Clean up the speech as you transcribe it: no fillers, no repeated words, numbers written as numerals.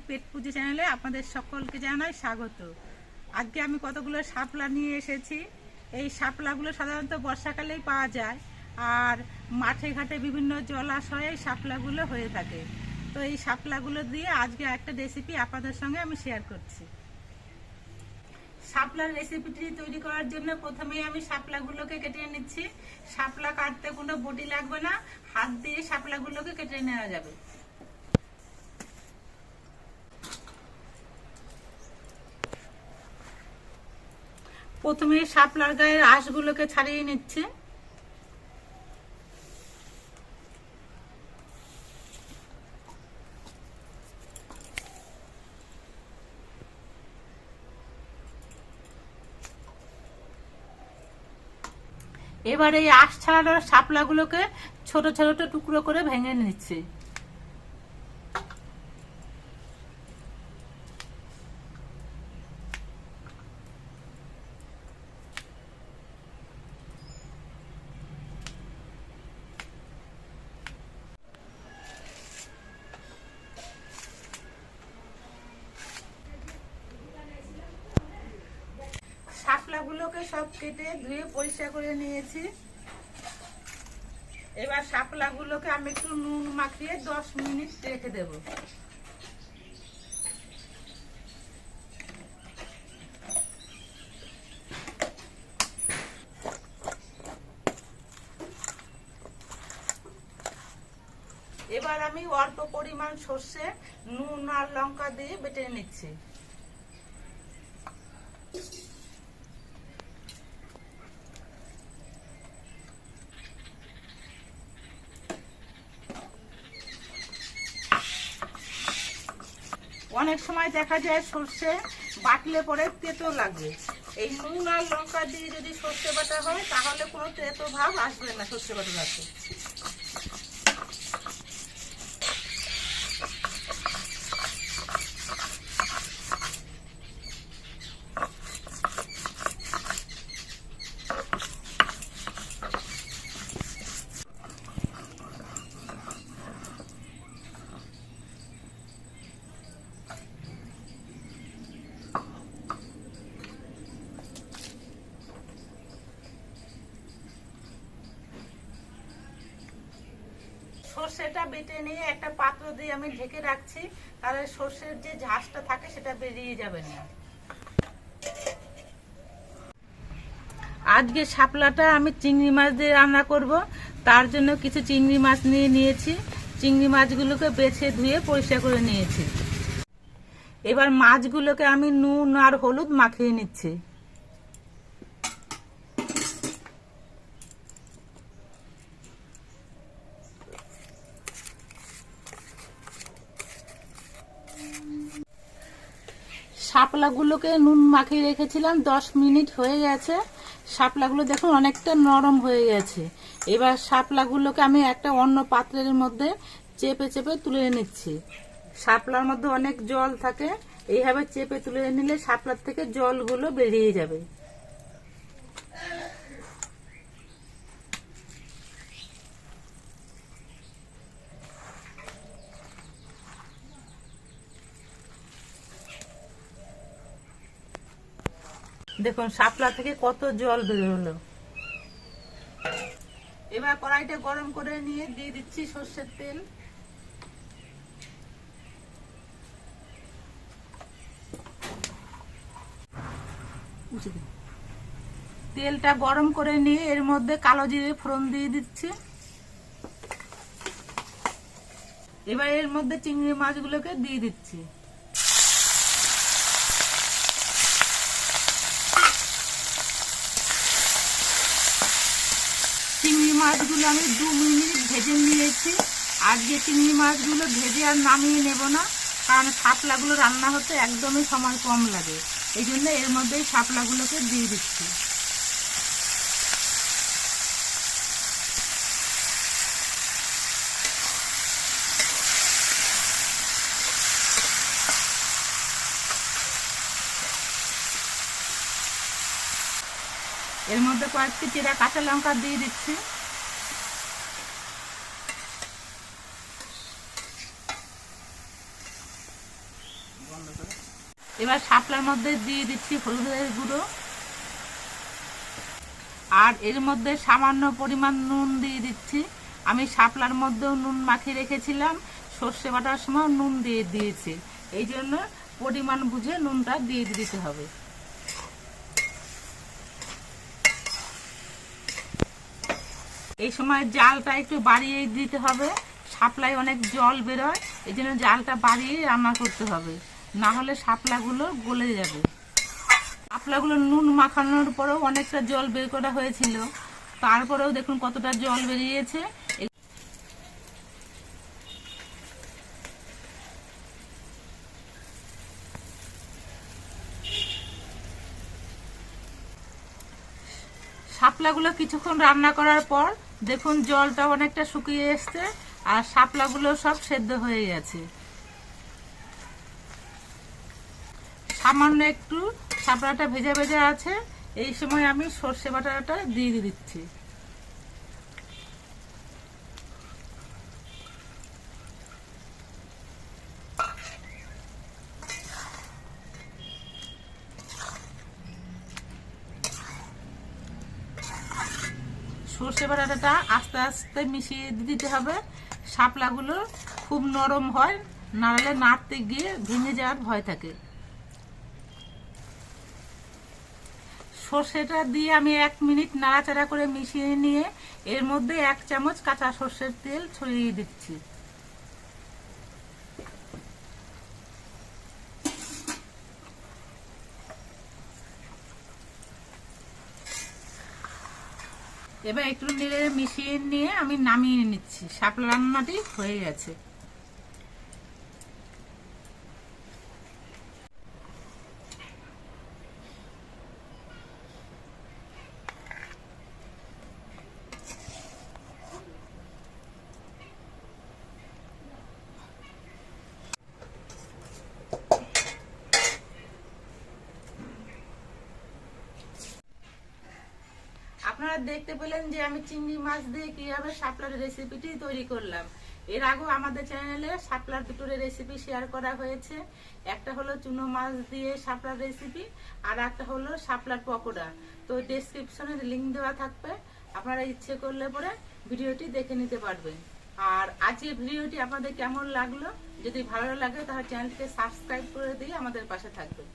পেটপুজা চ্যানেলে আপনাদের সকলকে জানাই স্বাগত। আজকে আমি কতগুলো শাপলা নিয়ে এসেছি। এই শাপলাগুলো সাধারণত বর্ষাকালেই পাওয়া যায়, আর মাঠে ঘাটে বিভিন্ন জলাশয়ে এই শাপলাগুলো হয়ে থাকে। তো এই শাপলাগুলো দিয়ে আজকে একটা রেসিপি আপনাদের সঙ্গে আমি শেয়ার করছি। শাপলার রেসিপিটি তৈরি করার জন্য প্রথমেই আমি শাপলাগুলোকে কেটে নিচ্ছি। শাপলা কাটতে কোনো বটি লাগবে না, হাত দিয়ে শাপলাগুলোকে কেটে নেওয়া যাবে। প্রথমে শাপলার গায়ের আঁশগুলোকে ছাড়িয়ে নিচ্ছে। এবার এই আঁশ ছাড়ানোর শাপলাগুলোকে ছোট ছোট টুকরো করে ভেঙে নিচ্ছে। শাপলাগুলোকে সব কেটে ধুয়ে পরিষ্কার করে নিয়েছি। এবার শাপলাগুলোকে আমি একটু নুন মাখিয়ে 10 মিনিট রেখে দেব। এবার আমি অল্প পরিমাণ সর্ষে নুন আর লঙ্কা দিয়ে বেটে নিচ্ছি। অনেক সময় দেখা যায় সর্ষে বাটলে পরে তেতো লাগে। এই নুন আর লঙ্কা দিয়ে যদি সর্ষে বাটা হয় তাহলে কোনো তেতো ভাব আসবে না সর্ষে বাটাতে। সর্ষেটা বেটে নিয়ে একটা পাত্র দিয়ে আমি ঢেকে রাখছি, তাহলে সর্ষের যে ঝাঁসটা থাকে সেটা বেরিয়ে যাবে না। আজকে শাপলাটা আমি চিংড়ি মাছ দিয়ে রান্না করব, তার জন্য কিছু চিংড়ি মাছ নিয়ে নিয়েছি। চিংড়ি মাছগুলোকে বেছে ধুয়ে পরিষ্কার করে নিয়েছি। এবার মাছগুলোকে আমি নুন আর হলুদ মাখিয়ে নিচ্ছি। শাপলাগুলোকে নুন মাখিয়ে রেখেছিলাম, 10 মিনিট হয়ে গেছে। শাপলাগুলো দেখুন অনেকটা নরম হয়ে গেছে। এবার শাপলাগুলোকে আমি একটা অন্য পাত্রের মধ্যে চেপে চেপে তুলে নিচ্ছি। শাপলার মধ্যে অনেক জল থাকে, এইভাবে চেপে তুলে নিলে শাপলার থেকে জলগুলো বেরিয়ে যাবে। দেখুন শাপলা থেকে কত জল বেরোলো। এবার কড়াইটা গরম করে নিয়ে দিয়ে দিচ্ছি সর্ষের তেল। তেলটা গরম করে নিয়ে এর মধ্যে কালো জিরে ফোড়ন দিয়ে দিচ্ছি। এবার এর মধ্যে চিংড়ি মাছগুলোকে দিয়ে দিচ্ছি। চিংড়ি মাছগুলো আমি 2 মিনিট ভেজে নিয়েছি। আজকে চিংড়ি মাছগুলো ভেজে আর নামিয়ে নেব না, কারণ শাপলাগুলো রান্না হতে একদমই সময় কম লাগে। এই জন্য এর মধ্যেই শাপলাগুলোকে দিয়ে দিচ্ছি। এর মধ্যে কয়েকটি চেরা কাঁচা লঙ্কা দিয়ে দিচ্ছি। এবার শাপলার মধ্যে দিয়ে দিচ্ছি হলুদের গুঁড়ো, আর এর মধ্যে সামান্য পরিমাণ নুন দিয়ে দিচ্ছি। আমি শাপলার মধ্যেও নুন মাখিয়ে রেখেছিলাম, সর্ষে বাটার সময় নুন দিয়ে দিয়েছি, এই জন্য পরিমাণ বুঝে নুনটা দিয়ে দিতে হবে। এই সময় জালটা একটু বাড়িয়ে দিতে হবে, শাপলায় অনেক জল বেরোয়, এই জন্য জালটা বাড়িয়ে রান্না করতে হবে, না হলে শাপলাগুলো গলে যাবে। শাপলাগুলো নুন মাখানোর পরেও অনেকটা জল বের করা হয়েছিল, তারপরেও দেখুন কতটা জল বেরিয়েছে। শাপলাগুলো কিছুক্ষণ রান্না করার পর দেখুন জলটা অনেকটা শুকিয়ে এসছে, আর শাপলাগুলো সব সেদ্ধ হয়ে গেছে। সামান্য একটু শাপলাটা ভেজা ভেজা আছে, এই সময় আমি সর্ষে বাটাটা দিয়ে দিচ্ছি। সর্ষে বাটাটা আস্তে আস্তে মিশিয়ে দিতে হবে, শাপলাগুলো খুব নরম হয়, নাড়ালে নাড়তে গিয়ে ভেঙে যাওয়ার ভয় থাকে। সর্ষেটা দিয়ে আমি 1 মিনিট নাড়াচাড়া করে মিশিয়ে নিয়ে এর মধ্যে 1 চামচ কাঁচা সর্ষের তেল ছড়িয়ে দিচ্ছি। এবার একটু নেড়ে মিশিয়ে নিয়ে আমি নামিয়ে নিচ্ছি, শাপলা রান্নাটি হয়ে গেছে। আপনারা দেখতে পেলেন যে আমি চিংড়ি মাছ দিয়ে কিভাবে শাপলার রেসিপিটি তৈরি করলাম। এর আগেও আমাদের চ্যানেলে শাপলার দুটো রেসিপি শেয়ার করা হয়েছে, একটা হলো চুনো মাছ দিয়ে শাপলার রেসিপি, আর একটা হলো শাপলার পকোড়া। তো ডেসক্রিপশনে লিংক দেওয়া থাকবে, আপনারা ইচ্ছে করলে পরে ভিডিওটি দেখে নিতে পারবেন। আর আজকের ভিডিওটি আপনাদের কেমন লাগলো, যদি ভালো লাগে তাহলে চ্যানেলটিকে সাবস্ক্রাইব করে দিয়ে আমাদের পাশে থাকবেন।